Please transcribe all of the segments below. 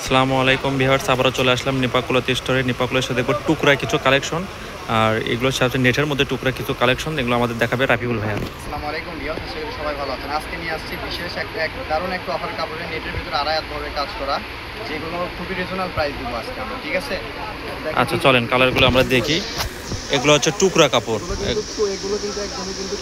আসসালামু আলাইকুম ভিউয়ার্স, আবারও চলে আসলাম নিপা ক্লথ স্টোরে। নিপা ক্লথের সাথে দেখবো টুকরা কিছু কালেকশন, আর এগুলোর সাথে নেটের মধ্যে টুকরা কিছু কালেকশন, এগুলো আমাদের দেখাবে রাফিকুল ভাইয়া। আসসালামু আলাইকুম ভিউয়ার্স, আশা করি সবাই ভালো আছেন। আজকে নিয়ে আসছি বিশেষ এক দারুণ একটা অফার কাপড়ের নেটের ভিতরে আড়াই হাত ভরে কাজ করা, যেগুলো খুবই রিজনেবল প্রাইস দিব আজকে আমরা, ঠিক আছে? আচ্ছা চলেন কালারগুলো আমরা দেখি। এগুলো হচ্ছে টুকরা কাপড়, এগুলো কিন্তু একদমই কিন্তু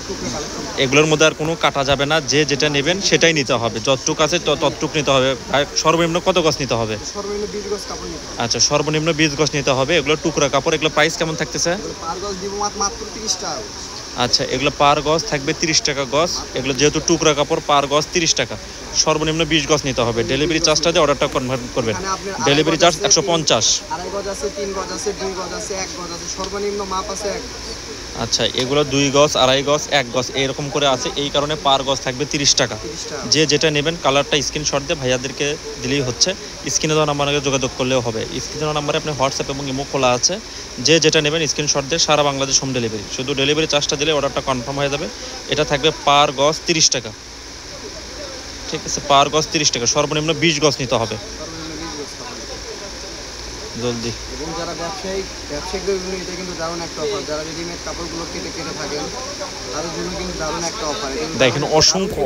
টুকরা কালেকশন। এগুলোর মধ্যে আর কোনো কাটা যাবে না, যে যেটা নেবেন সেটাই নিতে হবে, যতটুক আছে ততটুক নিতে হবে। আর সর্বনিম্ন কত গজ নিতে হবে? সর্বনিম্ন 20 গজ কাপড় নিতে হবে। আচ্ছা সর্বনিম্ন 20 গজ নিতে হবে। এগুলো টুকরা কাপড়, এগুলো প্রাইস কেমন থাকতেছে? পার গজ দিব মাত্র 30 টাকা। আচ্ছা এগুলো পার গজ থাকবে 30 টাকা গজ। এগুলো যেহেতু টুকরা কাপড়, পার গজ 30 টাকা, সর্বনিম্ন 20 গজ নিতে হবে। ডেলিভারি চার্জটা দিয়ে অর্ডারটা কনভার্ট করবেন। Delivery charge 150। আড়াই গজ আছে, 3 গজ আছে, 2 গজ আছে, 1 গজ আছে, সর্বনিম্ন মাপ আছে 1 গজ। আচ্ছা এগুলো 2 গজ, আড়াই গজ, 1 গজ এরকম করে আছে, এই কারণে পার গজ থাকবে 30 টাকা। যে যেটা নেবেন কালারটা স্ক্রিনশট দিয়ে ভাইয়াদেরকে দিলেই হচ্ছে। স্ক্রিনে দেওয়া নাম্বারে যোগাযোগ করলেও হবে। স্ক্রিনে দেওয়া নাম্বারে আপনি হোয়াটসঅ্যাপ এবং ইমো খোলা আছে। যে যেটা নেবেন স্ক্রিনশট দিয়ে সারা বাংলাদেশ হোম ডেলিভারি। শুধু ডেলিভারি চার্জটা দিলে অর্ডারটা কনফার্ম হয়ে যাবে। এটা থাকবে পার গজ 30 টাকা, ঠিক আছে? পার গজ 30 টাকা, সর্বনিম্ন 20 গজ নিতে হবে। জলদি। এবং যারা ব্যবসায়িকদের জন্য এটা কিন্তু দারুণ একটা অফার। যারা রেডিমেড কাপড়গুলো কেটে থাকেন তাদের জন্য কিন্তু দারুণ একটা অফার। দেখেন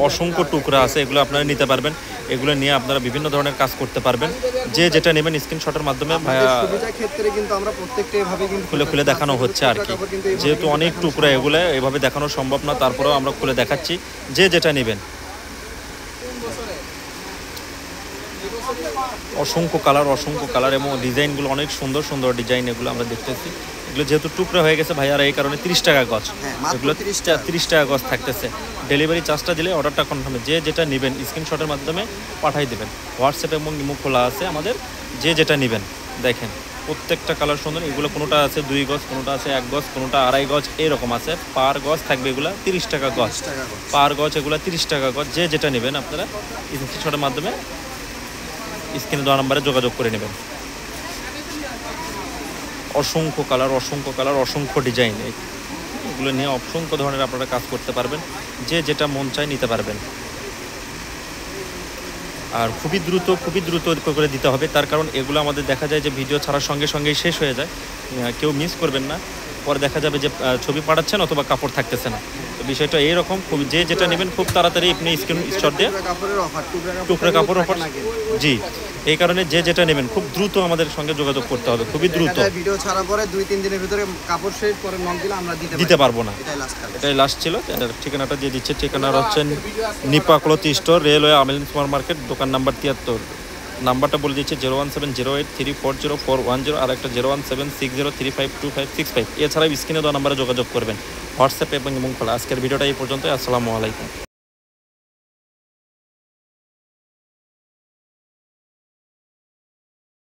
অসংখ্য টুকরা আছে, এগুলো আপনারা নিতে পারবেন। এগুলো নিয়ে আপনারা বিভিন্ন ধরনের কাজ করতে পারবেন। যে যেটা নেবেন স্ক্রিনশটের মাধ্যমে ভাইয়া সুবিধার ক্ষেত্রে কিন্তু আমরা প্রত্যেকটা এভাবে কিন্তু খুলে দেখানো হচ্ছে আর কি। যেহেতু অনেক টুকরা, এগুলো এভাবে দেখানো সম্ভব না, তারপরেও আমরা খুলে দেখাচ্ছি। যে যেটা নেবেন, অসংখ্য কালার এবং ডিজাইনগুলো অনেক সুন্দর ডিজাইন, এগুলো আমরা দেখতেছি। এগুলো যেহেতু টুকরা হয়ে গেছে ভাইয়ারা, এই কারণে 30 টাকা গজ। এগুলো 30 টাকা গজ থাকতেছে। ডেলিভারি চার্জটা দিলে অর্ডারটা কনফার্ম। যে যেটা নেবেন স্ক্রিনশটের মাধ্যমে পাঠিয়ে দেবেন। হোয়াটসঅ্যাপ এবং ইমো খোলা আছে আমাদের। যে যেটা নেবেন দেখেন প্রত্যেকটা কালার সুন্দর। এগুলো কোনোটা আছে 2 গজ, কোনোটা আছে 1 গজ, কোনোটা আড়াই গজ, এরকম আছে। পার গজ থাকবে এগুলো 30 টাকা গজ। পার গজ এগুলো 30 টাকা গজ। যে যেটা নেবেন আপনারা স্ক্রিনশটের মাধ্যমে স্ক্রিনে দেওয়া নাম্বারে যোগাযোগ করে নেবেন। অসংখ্য কালার, অসংখ্য ডিজাইন, এগুলো নিয়ে অসংখ্য ধরনের আপনারা কাজ করতে পারবেন। যে যেটা মন চায় নিতে পারবেন। আর খুবই দ্রুত করে দিতে হবে, তার কারণ এগুলো আমাদের দেখা যায় যে ভিডিও ছাড়ার সঙ্গেই শেষ হয়ে যায়। কেউ মিস করবেন না, পরে দেখা যাবে যে ছবি পাঠাচ্ছেন অথবা কাপড় থাকতেছে না। তো বিষয়টা এইরকম, খুব যে যেটা নেবেন খুব তাড়াতাড়ি আপনি স্ক্রিনশট দিয়ে টুকরা কাপড় অফার। জি, এই কারণে যে যেটা নেবেন খুব দ্রুত আমাদের সঙ্গে যোগাযোগ করতে হবে, খুবই দ্রুত। ভিডিও ছাড়ার পরে 2-3 দিনের ভিতরে কাপড় শেষ, পরে নক দিলে আমরা দিতে পারবো না। এটাই লাস্ট ছিল। ঠিকানাটা দিয়ে দিচ্ছে। ঠিকানাটা হচ্ছে নিপা ক্লথ স্টোর, রেলওয়ে আমিন সুপার মার্কেট, দোকান নাম্বার 73। নাম্বারটা বলে দিচ্ছে 01708340410, আর একটা 01760352565। এছাড়াও স্ক্রিনে দেওয়া নাম্বারে যোগাযোগ করবেন। হোয়াটসঅ্যাপ এবং ইমো খোলা। আজকের ভিডিওটা এই পর্যন্ত। আসসালামু আলাইকুম।